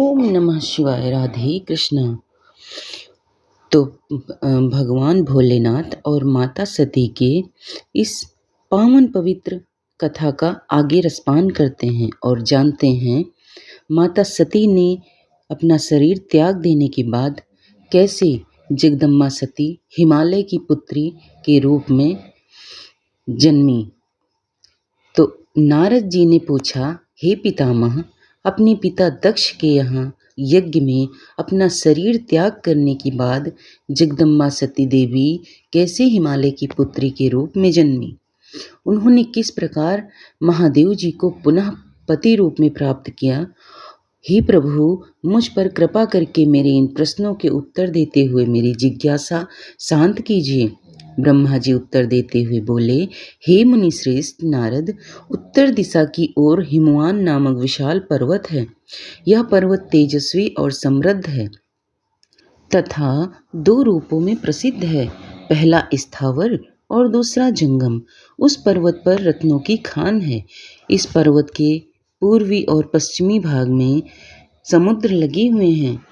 ओम नमः शिवाय। राधे कृष्णा। तो भगवान भोलेनाथ और माता सती के इस पावन पवित्र कथा का आगे रसपान करते हैं और जानते हैं माता सती ने अपना शरीर त्याग देने के बाद कैसे जगदम्बा सती हिमालय की पुत्री के रूप में जन्मी। तो नारद जी ने पूछा, हे पितामह, अपने पिता दक्ष के यहाँ यज्ञ में अपना शरीर त्याग करने के बाद जगदम्बा सती देवी कैसे हिमालय की पुत्री के रूप में जन्मी? उन्होंने किस प्रकार महादेव जी को पुनः पति रूप में प्राप्त किया? हे प्रभु, मुझ पर कृपा करके मेरे इन प्रश्नों के उत्तर देते हुए मेरी जिज्ञासा शांत कीजिए। ब्रह्मा जी उत्तर देते हुए बोले, हे मुनि श्रेष्ठ नारद, उत्तर दिशा की ओर हिमवान नामक विशाल पर्वत है। यह पर्वत तेजस्वी और समृद्ध है तथा दो रूपों में प्रसिद्ध है। पहला स्थावर और दूसरा जंगम। उस पर्वत पर रत्नों की खान है। इस पर्वत के पूर्वी और पश्चिमी भाग में समुद्र लगे हुए हैं।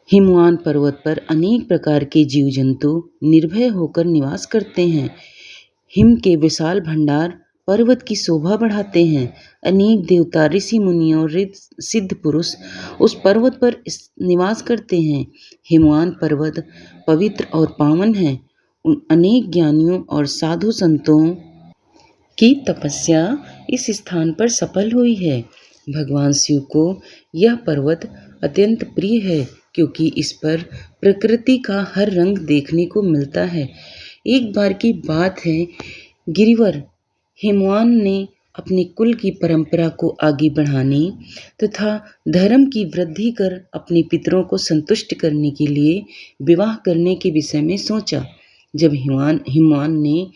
हिमवान पर्वत पर अनेक प्रकार के जीव जंतु निर्भय होकर निवास करते हैं। हिम के विशाल भंडार पर्वत की शोभा बढ़ाते हैं। अनेक देवता, ऋषि मुनि और सिद्ध पुरुष उस पर्वत पर निवास करते हैं। हिमवान पर्वत पवित्र और पावन है। उन अनेक ज्ञानियों और साधु संतों की तपस्या इस स्थान पर सफल हुई है। भगवान शिव को यह पर्वत अत्यंत प्रिय है क्योंकि इस पर प्रकृति का हर रंग देखने को मिलता है। एक बार की बात है, गिरिवर हिमवान ने अपने कुल की परंपरा को आगे बढ़ाने तथा धर्म की वृद्धि कर अपने पितरों को संतुष्ट करने के लिए विवाह करने के विषय में सोचा। जब हिमवान ने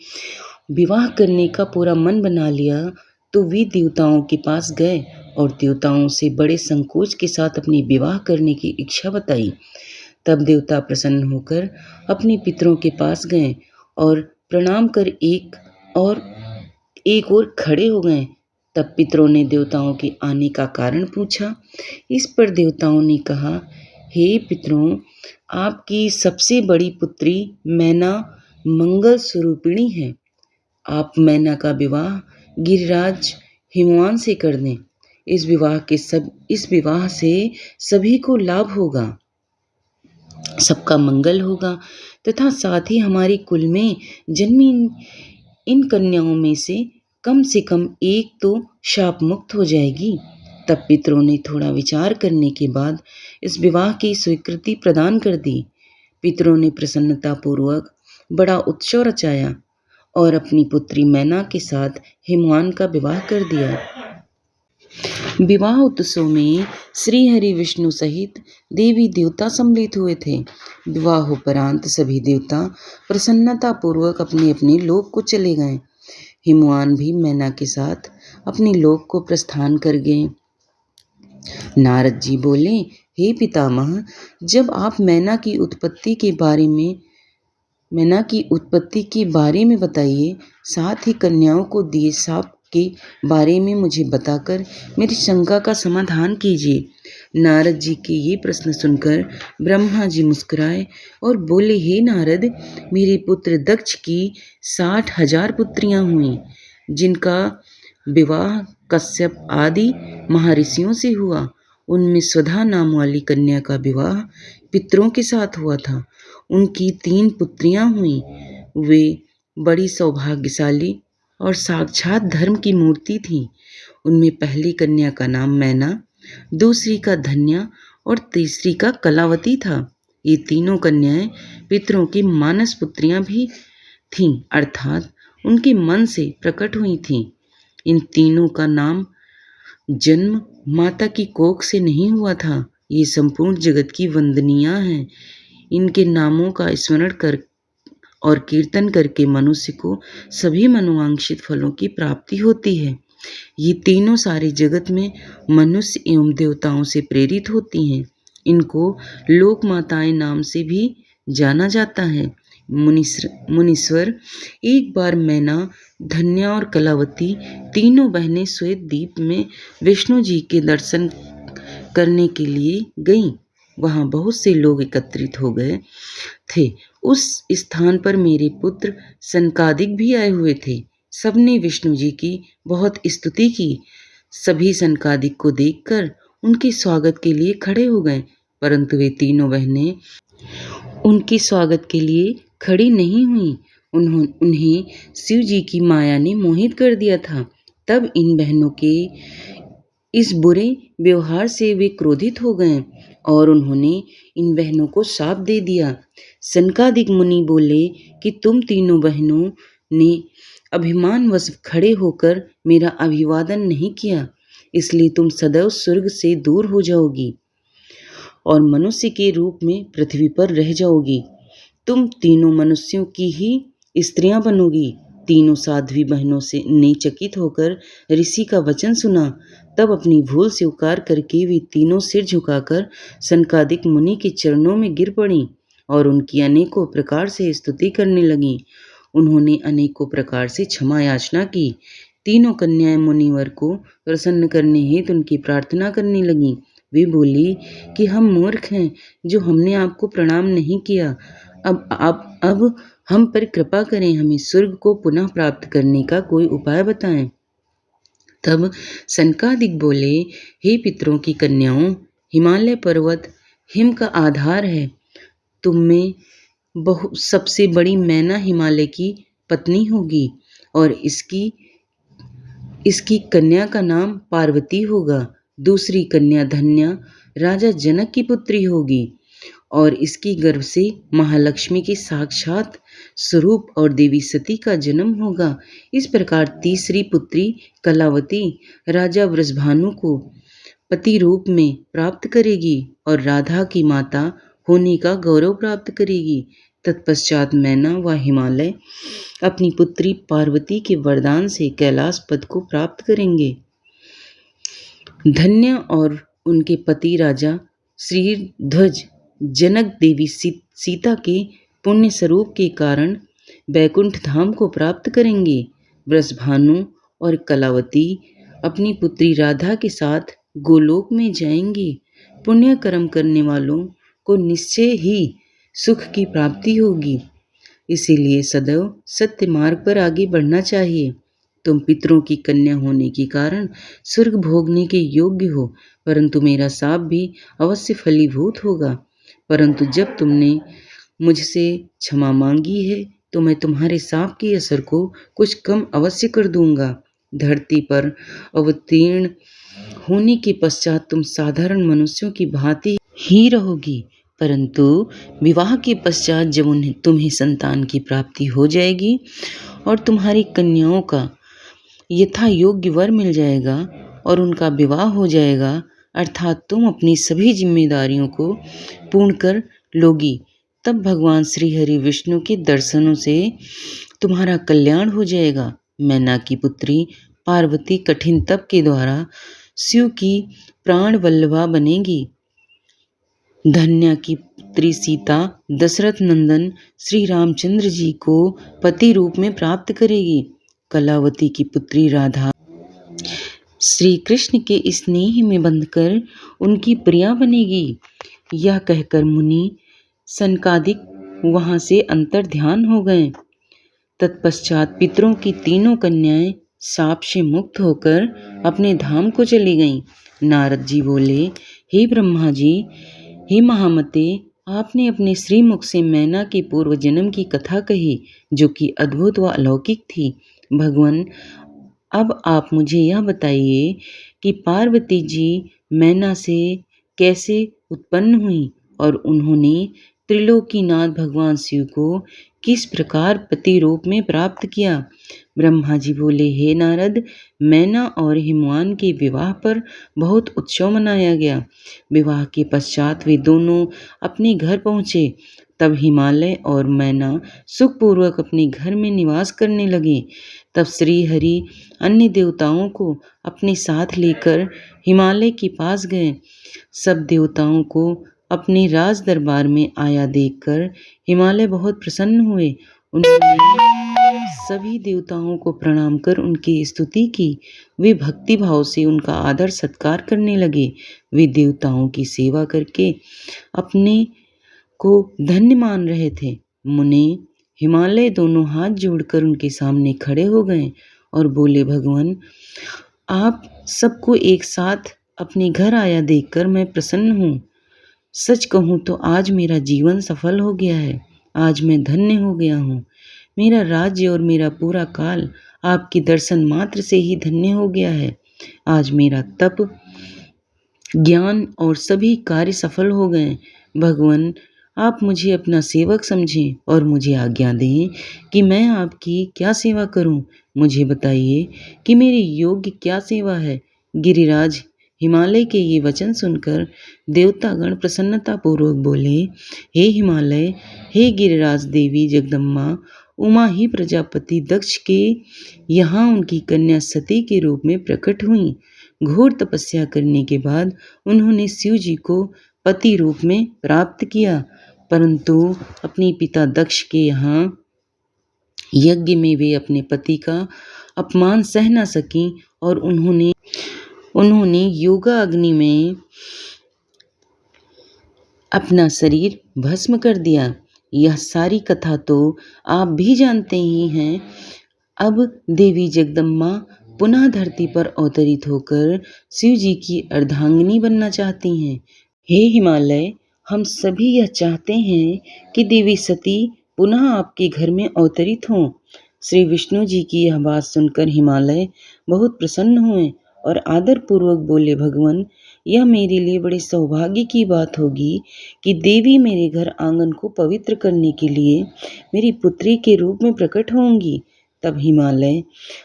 विवाह करने का पूरा मन बना लिया तो वे देवताओं के पास गए और देवताओं से बड़े संकोच के साथ अपनी विवाह करने की इच्छा बताई। तब देवता प्रसन्न होकर अपने पितरों के पास गए और प्रणाम कर एक और खड़े हो गए। तब पितरों ने देवताओं के आने का कारण पूछा। इस पर देवताओं ने कहा, हे पितरों, आपकी सबसे बड़ी पुत्री मैना मंगल स्वरूपिणी है। आप मैना का विवाह गिरिराज हिमवान से कर दें। इस विवाह से सभी को लाभ होगा, सबका मंगल होगा तथा साथ ही हमारे कुल में जन्मी इन कन्याओं में से कम एक तो शाप मुक्त हो जाएगी। तब पितरों ने थोड़ा विचार करने के बाद इस विवाह की स्वीकृति प्रदान कर दी। पितरों ने प्रसन्नता पूर्वक बड़ा उत्सव रचाया और अपनी पुत्री मैना के साथ हिमवान का विवाह कर दिया। विवाह उत्सव में श्री हरि विष्णु सहित देवी देवता सम्मिलित हुए थे। विवाहोपरांत सभी देवता प्रसन्नता पूर्वक अपने अपने लोक को चले गए। हिमवान भी मैना के साथ अपने लोक को प्रस्थान कर गए। नारद जी बोले, हे पितामह, जब आप मैना की उत्पत्ति के बारे में बताइए, साथ ही कन्याओं को दिए शाप के बारे में मुझे बताकर मेरी शंका का समाधान कीजिए। नारद जी के ये प्रश्न सुनकर ब्रह्मा जी मुस्कुराए और बोले, हे नारद, मेरे पुत्र दक्ष की 60,000 पुत्रियां हुई, जिनका विवाह कश्यप आदि महर्षियों से हुआ। उनमें स्वधा नाम वाली कन्या का विवाह पितरों के साथ हुआ था। उनकी 3 पुत्रियां हुई। वे बड़ी सौभाग्यशाली और साक्षात धर्म की मूर्ति थी। उनमें पहली कन्या का नाम मैना, दूसरी का धन्या और तीसरी का कलावती था। ये तीनों कन्याएं पितरों की मानस पुत्रियां भी थीं, अर्थात उनके मन से प्रकट हुई थीं। इन तीनों का नाम जन्म माता की कोख से नहीं हुआ था। ये संपूर्ण जगत की वंदनीया हैं। इनके नामों का स्मरण कर और कीर्तन करके मनुष्य को सभी मनोवांछित फलों की प्राप्ति होती है। ये तीनों सारे जगत में मनुष्य एवं देवताओं से प्रेरित होती हैं। इनको लोक माताएं नाम से भी जाना जाता है। मुनीश्वर, एक बार मैना, धन्या और कलावती तीनों बहनें श्वेत द्वीप में विष्णु जी के दर्शन करने के लिए गईं। वहाँ बहुत से लोग एकत्रित हो गए थे। उस स्थान पर मेरे पुत्र सनकादिक भी आए हुए थे। सबने विष्णु जी की बहुत स्तुति की। सभी सनकादिक को देखकर उनके स्वागत के लिए खड़े हो गए, परंतु वे तीनों बहनें उनके स्वागत के लिए खड़ी नहीं हुई। उन्हें शिव जी की माया ने मोहित कर दिया था। तब इन बहनों के इस बुरे व्यवहार से वे क्रोधित हो गए और उन्होंने इन बहनों को शाप दे दिया। सनकादिक मुनि बोले कि तुम तीनों बहनों ने अभिमानवश खड़े होकर मेरा अभिवादन नहीं किया, इसलिए तुम सदैव स्वर्ग से दूर हो जाओगी और मनुष्य के रूप में पृथ्वी पर रह जाओगी। तुम तीनों मनुष्यों की ही स्त्रियां बनोगी। तीनों साध्वी बहनों से ने चकित होकर ऋषि का वचन सुना। तब अपनी भूल स्वीकार करके वे तीनों सिर झुकाकर सनकादिक मुनि के चरणों में गिर पड़ी और उनकी अनेकों प्रकार से स्तुति करने लगीं। उन्होंने अनेकों प्रकार से क्षमा याचना की। तीनों कन्याएं मुनिवर को प्रसन्न करने हेतु उनकी प्रार्थना करने लगीं। वे बोली कि हम मूर्ख हैं जो हमने आपको प्रणाम नहीं किया। अब हम पर कृपा करें, हमें स्वर्ग को पुनः प्राप्त करने का कोई उपाय बताएं। तब सनकादिक बोले, हे पितरों की कन्याओं, हिमालय पर्वत हिम का आधार है। तुम में सबसे बड़ी मैना हिमालय की पत्नी होगी और इसकी कन्या का नाम पार्वती होगा। दूसरी कन्या धन्या राजा जनक की पुत्री होगी और इसकी गर्भ से महालक्ष्मी के साक्षात स्वरूप और देवी सती का जन्म होगा। इस प्रकार तीसरी पुत्री कलावती राजा वृषभानु को पति रूप में प्राप्त करेगी और राधा की माता होने का गौरव प्राप्त करेगी। तत्पश्चात मैना व हिमालय अपनी पुत्री पार्वती के वरदान से कैलाश पद को प्राप्त करेंगे। धन्य और उनके पति राजा श्रीध्वज जनक देवी सीता के पुण्य स्वरूप के कारण बैकुंठ धाम को प्राप्त करेंगे। वृषभानु और कलावती अपनी पुत्री राधा के साथ गोलोक में जाएंगे। पुण्य कर्म करने वालों को निश्चय ही सुख की प्राप्ति होगी, इसीलिए सदैव सत्य मार्ग पर आगे बढ़ना चाहिए। तुम पितरों की कन्या होने के कारण स्वर्ग भोगने के योग्य हो, परंतु मेरा शाप भी अवश्य फलीभूत होगा। परंतु जब तुमने मुझसे क्षमा मांगी है तो मैं तुम्हारे शाप के असर को कुछ कम अवश्य कर दूंगा। धरती पर अवतीर्ण होने के पश्चात तुम साधारण मनुष्यों की भांति ही रहोगी, परंतु विवाह के पश्चात जब तुम्हें संतान की प्राप्ति हो जाएगी और तुम्हारी कन्याओं का यथा योग्य वर मिल जाएगा और उनका विवाह हो जाएगा, अर्थात तुम अपनी सभी जिम्मेदारियों को पूर्ण कर लोगी, तब भगवान श्री हरि विष्णु के दर्शनों से तुम्हारा कल्याण हो जाएगा। मैना की पुत्री पार्वती कठिन तप के द्वारा शिव की प्राण वल्लभा बनेगी। धन्या की पुत्री सीता दशरथ नंदन श्री रामचंद्र जी को पति रूप में प्राप्त करेगी। कलावती की पुत्री राधा श्री कृष्ण के स्नेह में बंधकर उनकी प्रिया बनेगी। यह कहकर मुनि सनकादिक वहां से अंतर ध्यान हो गए। तत्पश्चात पितरों की तीनों कन्याएं शाप से मुक्त होकर अपने धाम को चली गईं। नारद जी बोले, हे ब्रह्मा जी, हे महामते, आपने अपने श्रीमुख से मैना के पूर्व जन्म की कथा कही जो कि अद्भुत व अलौकिक थी। भगवान, अब आप मुझे यह बताइए कि पार्वती जी मैना से कैसे उत्पन्न हुई और उन्होंने त्रिलोकीनाथ भगवान शिव को किस प्रकार पति रूप में प्राप्त किया। ब्रह्मा जी बोले, हे नारद, मैना और हिमवान के विवाह पर बहुत उत्सव मनाया गया। विवाह के पश्चात वे दोनों अपने घर पहुँचे। तब हिमालय और मैना सुखपूर्वक अपने घर में निवास करने लगे। तब श्री हरि अन्य देवताओं को अपने साथ लेकर हिमालय के पास गए। सब देवताओं को अपने राज दरबार में आया देखकर हिमालय बहुत प्रसन्न हुए। उन्होंने सभी देवताओं को प्रणाम कर उनकी स्तुति की। वे भक्ति भाव से उनका आदर सत्कार करने लगे। वे देवताओं की सेवा करके अपने को धन्य मान रहे थे। मुने हिमालय दोनों हाथ जोड़कर उनके सामने खड़े हो गए और बोले, भगवान, आप सबको एक साथ अपने घर आया देखकर मैं प्रसन्न हूँ। सच कहूँ तो आज मेरा जीवन सफल हो गया है। आज मैं धन्य हो गया हूँ। मेरा राज्य और मेरा पूरा काल आपके दर्शन मात्र से ही धन्य हो गया है। आज मेरा तप, ज्ञान और सभी कार्य सफल हो गए। भगवान, आप मुझे अपना सेवक समझें और मुझे आज्ञा दें कि मैं आपकी क्या सेवा करूं। मुझे बताइए कि मेरी योग्य क्या सेवा है। गिरिराज हिमालय के ये वचन सुनकर देवतागण प्रसन्नतापूर्वक बोले, हे हिमालय, हे गिरिराज देवी जगदम्बा, उमा ही प्रजापति दक्ष के यहाँ उनकी कन्या सती के रूप में प्रकट हुई। घोर तपस्या करने के बाद उन्होंने शिव जी को पति रूप में प्राप्त किया, परंतु अपने पिता दक्ष के यहाँ यज्ञ में वे अपने पति का अपमान सह न सकीं और उन्होंने योगा अग्नि में अपना शरीर भस्म कर दिया। यह सारी कथा तो आप भी जानते ही हैं। अब देवी जगदम्बा पुनः धरती पर अवतरित होकर शिव जी की अर्धांगिनी बनना चाहती हैं। हे हिमालय, हम सभी यह चाहते हैं कि देवी सती पुनः आपके घर में अवतरित हों। श्री विष्णु जी की यह बात सुनकर हिमालय बहुत प्रसन्न हुए और आदरपूर्वक बोले, भगवान, यह मेरे लिए बड़े सौभाग्य की बात होगी कि देवी मेरे घर आंगन को पवित्र करने के लिए मेरी पुत्री के रूप में प्रकट होंगी। तब हिमालय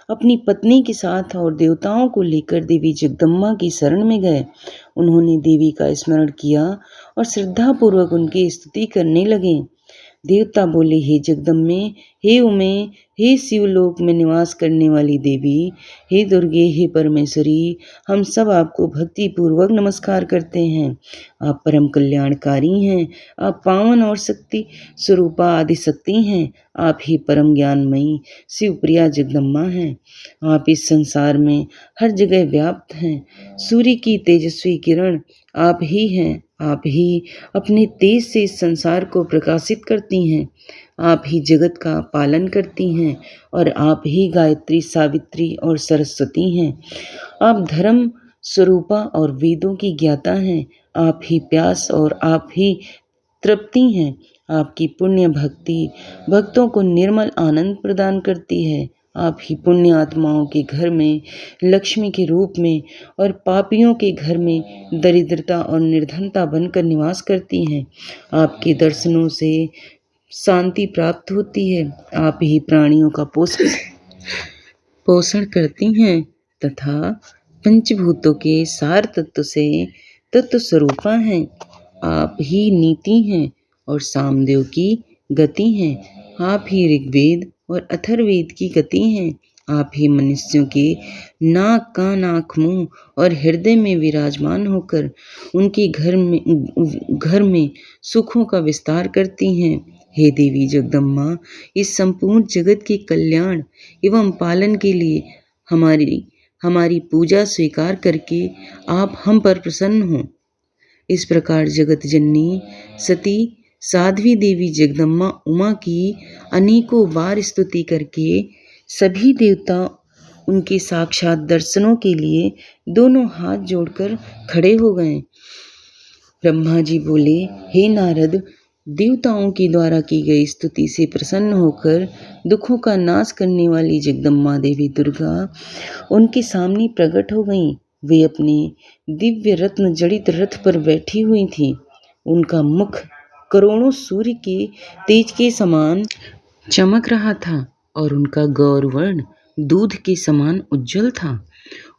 अपनी पत्नी के साथ और देवताओं को लेकर देवी जगदम्बा की शरण में गए। उन्होंने देवी का स्मरण किया और श्रद्धापूर्वक उनकी स्तुति करने लगे। देवता बोले, हे जगदम्बे, हे उमे, हे शिवलोक में निवास करने वाली देवी, हे दुर्गे, हे परमेश्वरी, हम सब आपको भक्ति पूर्वक नमस्कार करते हैं। आप परम कल्याणकारी हैं। आप पावन और शक्ति स्वरूपा आदि शक्ति हैं। आप ही परम ज्ञानमयी शिवप्रिया जगदम्बा हैं। आप इस संसार में हर जगह व्याप्त हैं। सूर्य की तेजस्वी किरण आप ही हैं। आप ही अपने तेज से इस संसार को प्रकाशित करती हैं। आप ही जगत का पालन करती हैं और आप ही गायत्री, सावित्री और सरस्वती हैं। आप धर्म स्वरूपा और वेदों की ज्ञाता हैं। आप ही प्यास और आप ही तृप्ति हैं। आपकी पुण्य भक्ति भक्तों को निर्मल आनंद प्रदान करती है। आप ही पुण्य आत्माओं के घर में लक्ष्मी के रूप में और पापियों के घर में दरिद्रता और निर्धनता बनकर निवास करती हैं। आपके दर्शनों से शांति प्राप्त होती है। आप ही प्राणियों का पोषण करती हैं तथा पंचभूतों के सार तत्व से तत्व स्वरूपा हैं। आप ही नीति हैं और सामदेव की गति हैं। आप ही ऋग्वेद और अथर्ववेद की गति हैं। आप ही मनुष्यों के नाक, कान, आँख, मुँह और हृदय में विराजमान होकर उनके घर में सुखों का विस्तार करती हैं। हे देवी जगदम्बा, इस संपूर्ण जगत के कल्याण एवं पालन के लिए हमारी पूजा स्वीकार करके आप हम पर प्रसन्न हों। इस प्रकार जगत जननी सती साध्वी देवी जगदम्बा उमा की अनेकों बार स्तुति करके सभी देवता उनके साक्षात दर्शनों के लिए दोनों हाथ जोड़कर खड़े हो गए। ब्रह्मा जी बोले, हे नारद, देवताओं के द्वारा की गई स्तुति से प्रसन्न होकर दुखों का नाश करने वाली जगदम्बा देवी दुर्गा उनके सामने प्रकट हो गईं। वे अपने दिव्य रत्न जड़ित रथ पर बैठी हुई थीं। उनका मुख करोड़ों सूर्य के तेज के समान चमक रहा था और उनका गौरवर्ण दूध के समान उज्जवल था।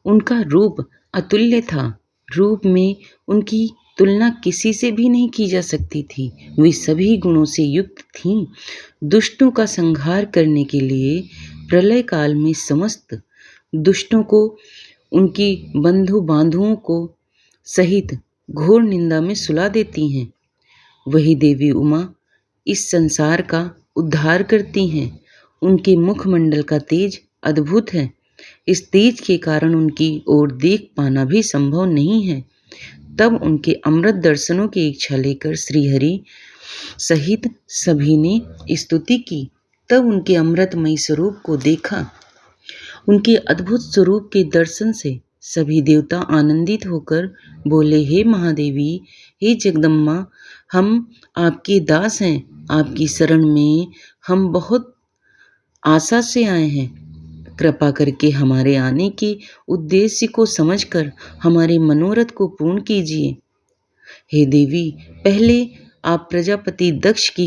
उनका रूप अतुल्य था। रूप में उनकी तुलना किसी से भी नहीं की जा सकती थी। वे सभी गुणों से युक्त थीं। दुष्टों का संहार करने के लिए प्रलय काल में समस्त दुष्टों को, उनकी बंधु बांधुओं को सहित घोर निंदा में सुला देती हैं। वही देवी उमा इस संसार का उद्धार करती हैं उनके मुखमंडल का तेज अद्भुत है। इस तेज के कारण उनकी ओर देख पाना भी संभव नहीं है। तब उनके अमृत दर्शनों की इच्छा लेकर श्रीहरि सहित सभी ने स्तुति की। तब उनके अमृतमयी स्वरूप को देखा। उनके अद्भुत स्वरूप के दर्शन से सभी देवता आनंदित होकर बोले, हे महादेवी, हे जगदम्बा, हम आपके दास हैं। आपकी शरण में हम बहुत आशा से आए हैं। कृपा करके हमारे आने के उद्देश्य को समझकर हमारे मनोरथ को पूर्ण कीजिए। हे देवी, पहले आप प्रजापति दक्ष की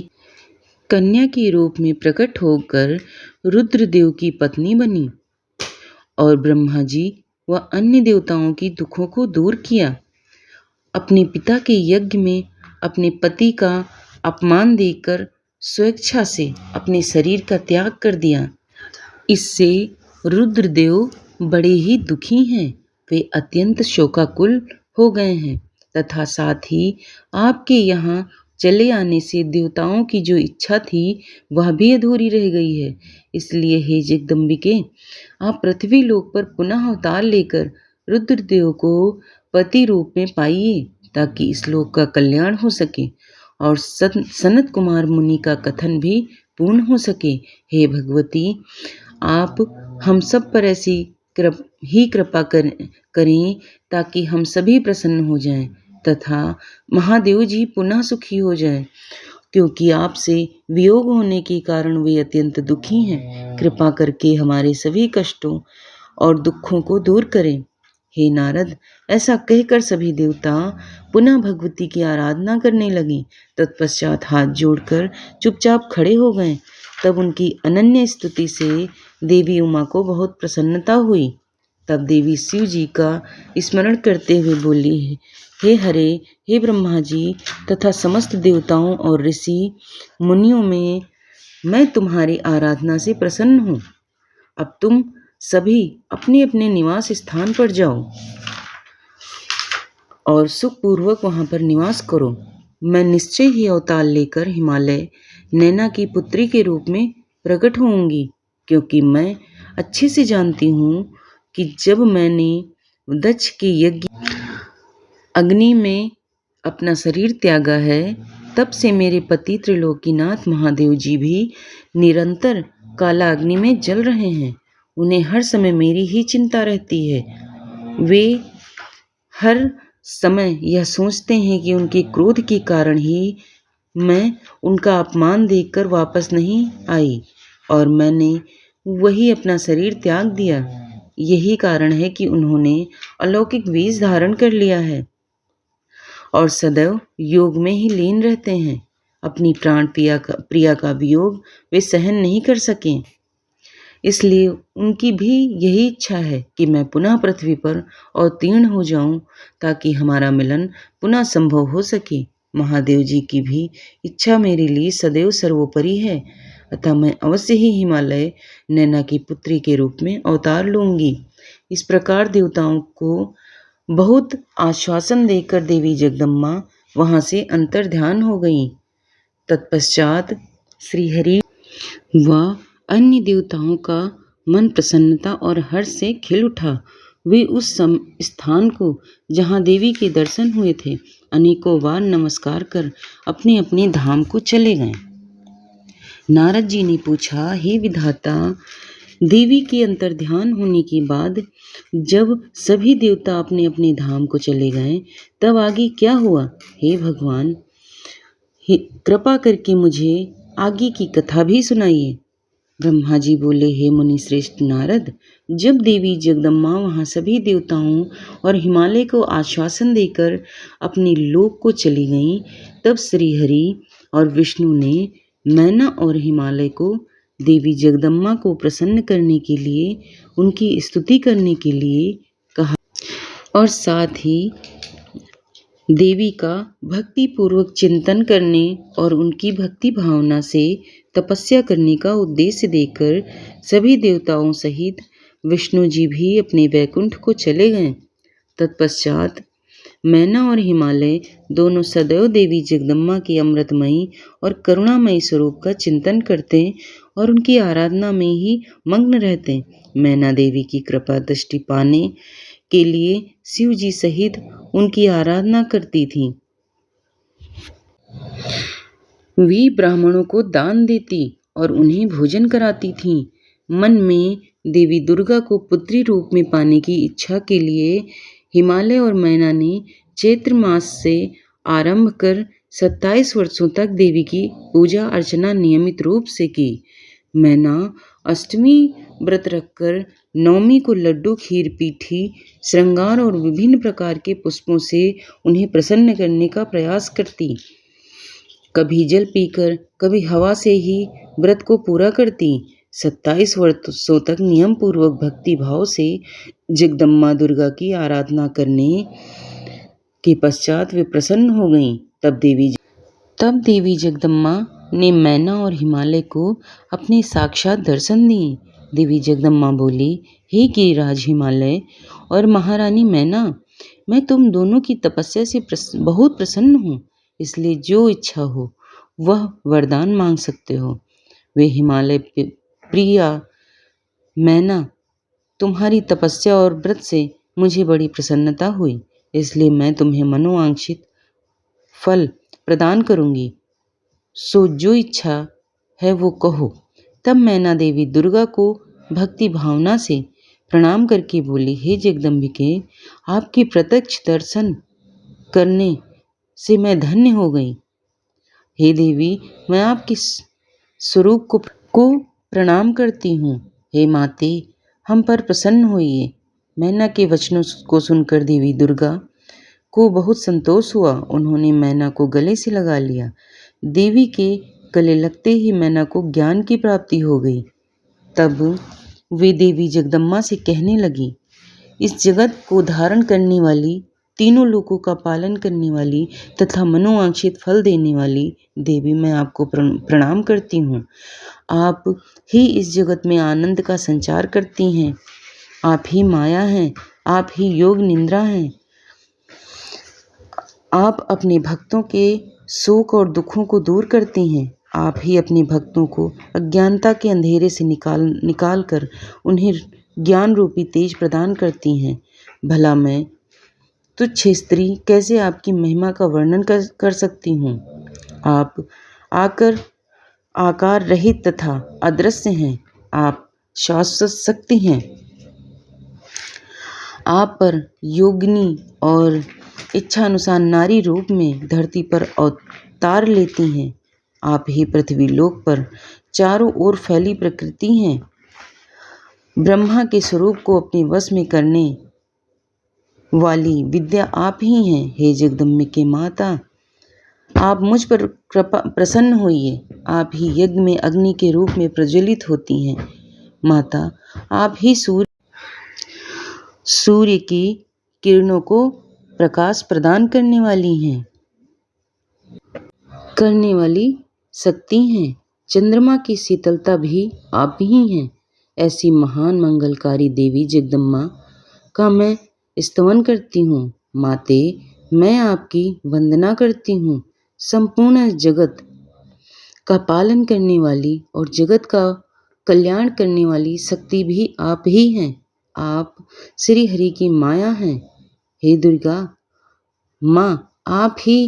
कन्या के रूप में प्रकट होकर रुद्रदेव की पत्नी बनी और ब्रह्मा जी व अन्य देवताओं की दुखों को दूर किया। अपने पिता के यज्ञ में अपने पति का अपमान देकर स्वेच्छा से अपने शरीर का त्याग कर दिया। इससे रुद्रदेव बड़े ही दुखी हैं। वे अत्यंत शोकाकुल हो गए हैं तथा साथ ही आपके यहाँ चले आने से देवताओं की जो इच्छा थी वह भी अधूरी रह गई है। इसलिए हे जगदम्बिके, आप पृथ्वी लोक पर पुनः अवतार लेकर रुद्रदेव को पति रूप में पाइए ताकि इस लोक का कल्याण हो सके और सनत कुमार मुनि का कथन भी पूर्ण हो सके। हे भगवती, आप हम सब पर ऐसी कृपा करें ताकि हम सभी प्रसन्न हो जाएं तथा महादेव जी पुनः सुखी हो जाएं, क्योंकि आपसे वियोग होने के कारण वे अत्यंत दुखी हैं। कृपा करके हमारे सभी कष्टों और दुखों को दूर करें। हे नारद, ऐसा कहकर सभी देवता पुनः भगवती की आराधना करने लगे। तत्पश्चात हाथ जोड़कर चुपचाप खड़े हो गए। तब उनकी अनन्य स्तुति से देवी उमा को बहुत प्रसन्नता हुई। तब देवी शिव जी का स्मरण करते हुए बोली, हे हरे, हे ब्रह्मा जी तथा समस्त देवताओं और ऋषि मुनियों में मैं तुम्हारी आराधना से प्रसन्न हूँ। अब तुम सभी अपने अपने निवास स्थान पर जाओ और सुखपूर्वक वहाँ पर निवास करो। मैं निश्चय ही अवतार लेकर हिमालय नैना की पुत्री के रूप में प्रकट होऊंगी, क्योंकि मैं अच्छे से जानती हूँ कि जब मैंने दक्ष के यज्ञ अग्नि में अपना शरीर त्यागा है, तब से मेरे पति त्रिलोकीनाथ महादेव जी भी निरंतर काला अग्नि में जल रहे हैं। उन्हें हर समय मेरी ही चिंता रहती है। वे हर समय यह सोचते हैं कि उनके क्रोध के कारण ही मैं उनका अपमान देखकर वापस नहीं आई और मैंने वही अपना शरीर त्याग दिया। यही कारण है कि उन्होंने अलौकिक वेश धारण कर लिया है और सदैव योग में ही लीन रहते हैं। अपनी प्राण प्रिया का वियोग वे सहन नहीं कर सकें, इसलिए उनकी भी यही इच्छा है कि मैं पुनः पृथ्वी पर अवतीर्ण हो जाऊं ताकि हमारा मिलन पुनः संभव हो सके। महादेव जी की भी इच्छा मेरे लिए सदैव सर्वोपरि है, अतः मैं अवश्य ही हिमालय नैना की पुत्री के रूप में अवतार लूंगी। इस प्रकार देवताओं को बहुत आश्वासन देकर देवी जगदम्बा वहां से अंतर्ध्यान हो गई। तत्पश्चात श्रीहरि व अन्य देवताओं का मन प्रसन्नता और हर्ष से खिल उठा। वे उस स्थान को जहाँ देवी के दर्शन हुए थे अनेकों बार नमस्कार कर अपने अपने धाम को चले गए। नारद जी ने पूछा, हे विधाता, देवी के अंतर्ध्यान होने के बाद जब सभी देवता अपने अपने धाम को चले गए तब आगे क्या हुआ? हे भगवान, कृपा करके मुझे आगे की कथा भी सुनाइए। ब्रह्मा जी बोले, हे मुनि श्रेष्ठ नारद, जब देवी जगदम्बा वहाँ सभी देवताओं और हिमालय को आश्वासन देकर अपने लोक को चली गईं, तब श्रीहरि और विष्णु ने नैना और हिमालय को देवी जगदम्बा को प्रसन्न करने के लिए, उनकी स्तुति करने के लिए कहा और साथ ही देवी का भक्ति पूर्वक चिंतन करने और उनकी भक्ति भावना से तपस्या करने का उद्देश्य देकर सभी देवताओं सहित विष्णु जी भी अपने वैकुंठ को चले गए। तत्पश्चात मैना और हिमालय दोनों सदैव देवी जगदम्बा के अमृतमयी और करुणामयी स्वरूप का चिंतन करते और उनकी आराधना में ही मग्न रहते। मैना देवी की कृपा दृष्टि पाने के लिए शिव जी सहित उनकी आराधना करती थीं। वे ब्राह्मणों को दान देती और उन्हें भोजन कराती थीं। मन में देवी दुर्गा को पुत्री रूप में पाने की इच्छा के लिए हिमालय और मैना ने चैत्र मास से आरंभ कर 27 वर्षों तक देवी की पूजा अर्चना नियमित रूप से की। मैना अष्टमी व्रत रखकर नवमी को लड्डू, खीर, पीठी, श्रृंगार और विभिन्न प्रकार के पुष्पों से उन्हें प्रसन्न करने का प्रयास करती। कभी जल पीकर, कभी हवा से ही व्रत को पूरा करती। 27 वर्षों तक नियम पूर्वक भक्ति भाव से जगदम्बा दुर्गा की आराधना करने के पश्चात वे प्रसन्न हो गईं। तब देवी जगदम्बा ने मैना और हिमालय को अपने साक्षात दर्शन दिए। देवी जगदम्बा बोली, हे गिरिराज हिमालय और महारानी मैना, मैं तुम दोनों की तपस्या से बहुत प्रसन्न हूँ, इसलिए जो इच्छा हो वह वरदान मांग सकते हो। वे हिमालय प्रिया मैना, तुम्हारी तपस्या और व्रत से मुझे बड़ी प्रसन्नता हुई, इसलिए मैं तुम्हें मनोवांछित फल प्रदान करूंगी। सो जो इच्छा है वो कहो। तब मैना देवी दुर्गा को भक्ति भावना से प्रणाम करके बोली, हे जगदम्बिके, आपके प्रत्यक्ष दर्शन करने से मैं धन्य हो गई। हे देवी, मैं आपके स्वरूप को प्रणाम करती हूँ। हे माते, हम पर प्रसन्न होइए। मैना के वचनों को सुनकर देवी दुर्गा को बहुत संतोष हुआ। उन्होंने मैना को गले से लगा लिया। देवी के गले लगते ही मैना को ज्ञान की प्राप्ति हो गई। तब वे देवी जगदम्बा से कहने लगी, इस जगत को धारण करने वाली, तीनों लोकों का पालन करने वाली तथा मनोवांछित फल देने वाली देवी, मैं आपको प्रणाम करती हूँ। आप ही इस जगत में आनंद का संचार करती हैं। आप ही माया हैं, आप ही योग निद्रा हैं। आप अपने भक्तों के शोक और दुखों को दूर करती हैं। आप ही अपने भक्तों को अज्ञानता के अंधेरे से निकाल कर उन्हें ज्ञान रूपी तेज प्रदान करती हैं। भला मैं तुच्छ स्त्री कैसे आपकी महिमा का वर्णन कर सकती हूँ। आप आकार रहित तथा अदृश्य हैं। आप शाश्वत शक्ति हैं। आप पर योगिनी और इच्छानुसार नारी रूप में धरती पर अवतार लेती हैं। आप ही पृथ्वी लोक पर चारों ओर फैली प्रकृति हैं। ब्रह्मा के स्वरूप को अपने वश में करने वाली विद्या आप ही हैं। हे जगदम्बिके माता, आप मुझ पर प्रसन्न होइए। आप ही यज्ञ में अग्नि के रूप में प्रज्वलित होती हैं। माता, आप ही सूर्य की किरणों को प्रकाश प्रदान करने वाली शक्ति हैं। चंद्रमा की शीतलता भी आप ही हैं। ऐसी महान मंगलकारी देवी जगदम्बा का मैं स्तवन करती हूँ। माते, मैं आपकी वंदना करती हूँ। संपूर्ण जगत का पालन करने वाली और जगत का कल्याण करने वाली शक्ति भी आप ही हैं। आप श्री हरि की माया हैं। हे दुर्गा माँ, आप ही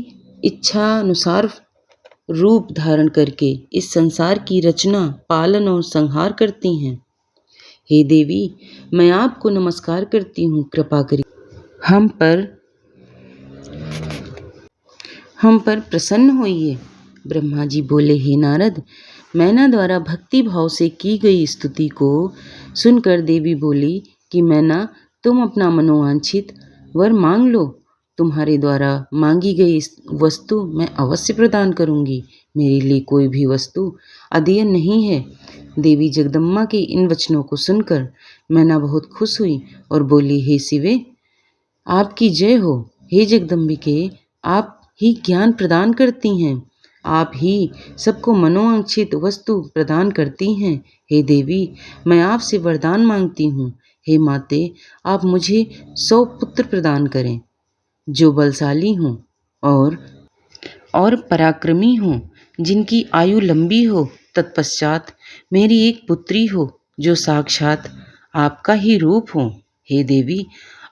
इच्छानुसार रूप धारण करके इस संसार की रचना, पालन और संहार करती हैं। हे देवी, मैं आपको नमस्कार करती हूँ। कृपा करिए हम पर प्रसन्न होइए। ब्रह्मा जी बोले, हे नारद, मैना द्वारा भक्ति भाव से की गई स्तुति को सुनकर देवी बोली कि मैना, तुम अपना मनोवांछित वर मांग लो। तुम्हारे द्वारा मांगी गई वस्तु मैं अवश्य प्रदान करूंगी। मेरे लिए कोई भी वस्तु अदेय नहीं है। देवी जगदम्बा के इन वचनों को सुनकर मैना बहुत खुश हुई और बोली, हे शिवे, आपकी जय हो। हे जगदम्बिके, आप ही ज्ञान प्रदान करती हैं। आप ही सबको मनोवांछित वस्तु प्रदान करती हैं। हे देवी, मैं आपसे वरदान मांगती हूँ। हे माते, आप मुझे 100 पुत्र प्रदान करें जो बलशाली हों और पराक्रमी हों, जिनकी आयु लंबी हो। तत्पश्चात मेरी एक पुत्री हो जो साक्षात आपका ही रूप हो। हे देवी,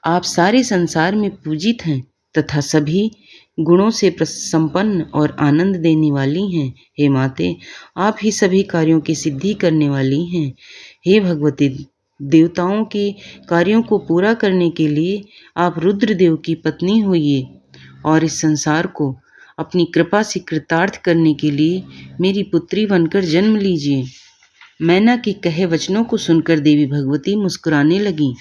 आप सारे संसार में पूजित हैं तथा सभी गुणों से संपन्न और आनंद देने वाली हैं। हे माते, आप ही सभी कार्यों की सिद्धि करने वाली हैं। हे भगवती, देवताओं के कार्यों को पूरा करने के लिए आप रुद्रदेव की पत्नी होइए और इस संसार को अपनी कृपा से कृतार्थ करने के लिए मेरी पुत्री बनकर जन्म लीजिए। मैना के कहे वचनों को सुनकर देवी भगवती मुस्कुराने लगीं।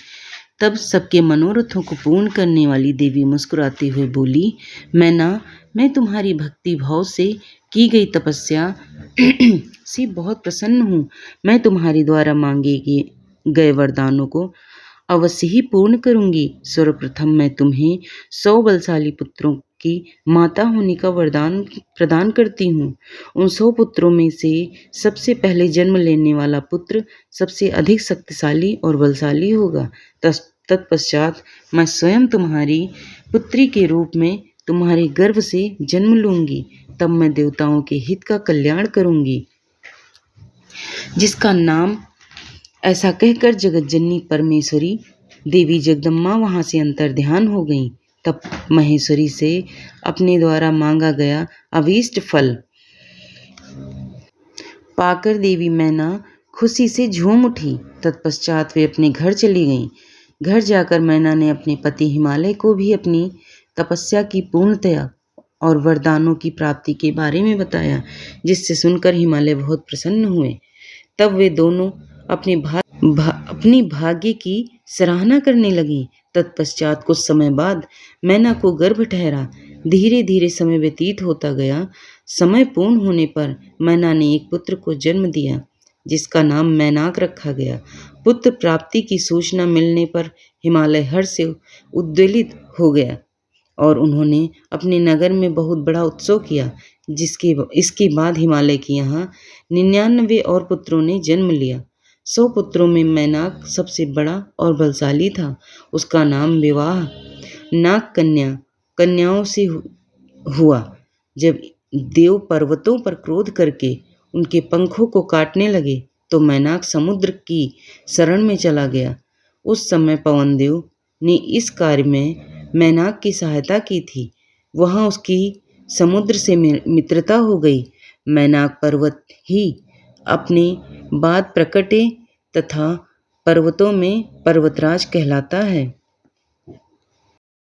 तब सबके मनोरथों को पूर्ण करने वाली देवी मुस्कुराते हुए बोली, मैना, मैं तुम्हारी भक्ति भाव से की गई तपस्या से बहुत प्रसन्न हूँ। मैं तुम्हारे द्वारा मांगे गए वरदानों को अवश्य ही पूर्ण करूंगी। सर्वप्रथम मैं तुम्हें 100 बलशाली पुत्रों की माता होने का वरदान प्रदान करती हूँ। उन 100 पुत्रों में से सबसे पहले जन्म लेने वाला पुत्र सबसे अधिक शक्तिशाली और बलशाली होगा। तत्पश्चात मैं स्वयं तुम्हारी पुत्री के रूप में तुम्हारे गर्भ से जन्म लूंगी। तब मैं देवताओं के हित का कल्याण करूंगी, जिसका नाम। ऐसा कहकर जगतजननी परमेश्वरी देवी जगदम्बा वहां से अंतर्ध्यान हो गईं। तब महेश्वरी से अपने द्वारा मांगा गया अभीष्ट फल पाकर देवी मैना खुशी से झूम उठी। तत्पश्चात वे अपने घर चली गईं। घर जाकर मैना ने अपने पति हिमालय को भी अपनी तपस्या की पूर्णतया और वरदानों की प्राप्ति के बारे में बताया, जिससे सुनकर हिमालय बहुत प्रसन्न हुए। तब वे दोनों अपनी भाग्य की सराहना करने लगी। तत्पश्चात कुछ समय बाद मैना को गर्भ ठहरा। धीरे धीरे समय व्यतीत होता गया। समय पूर्ण होने पर मैना ने एक पुत्र को जन्म दिया, जिसका नाम मैनाक रखा गया। पुत्र प्राप्ति की सूचना मिलने पर हिमालय हर्ष से उद्वेलित हो गया और उन्होंने अपने नगर में बहुत बड़ा उत्सव किया। इसके बाद हिमालय के यहाँ 99 और पुत्रों ने जन्म लिया। 100 पुत्रों में मैनाक सबसे बड़ा और बलशाली था। उसका नाम विवाह नाग कन्याओं से हुआ। जब देव पर्वतों पर क्रोध करके उनके पंखों को काटने लगे तो मैनाक समुद्र की शरण में चला गया। उस समय पवनदेव ने इस कार्य में मैनाक की सहायता की थी। वहाँ उसकी समुद्र से मित्रता हो गई। मैनाक पर्वत ही अपने बाद प्रकटे तथा पर्वतों में पर्वतराज कहलाता है।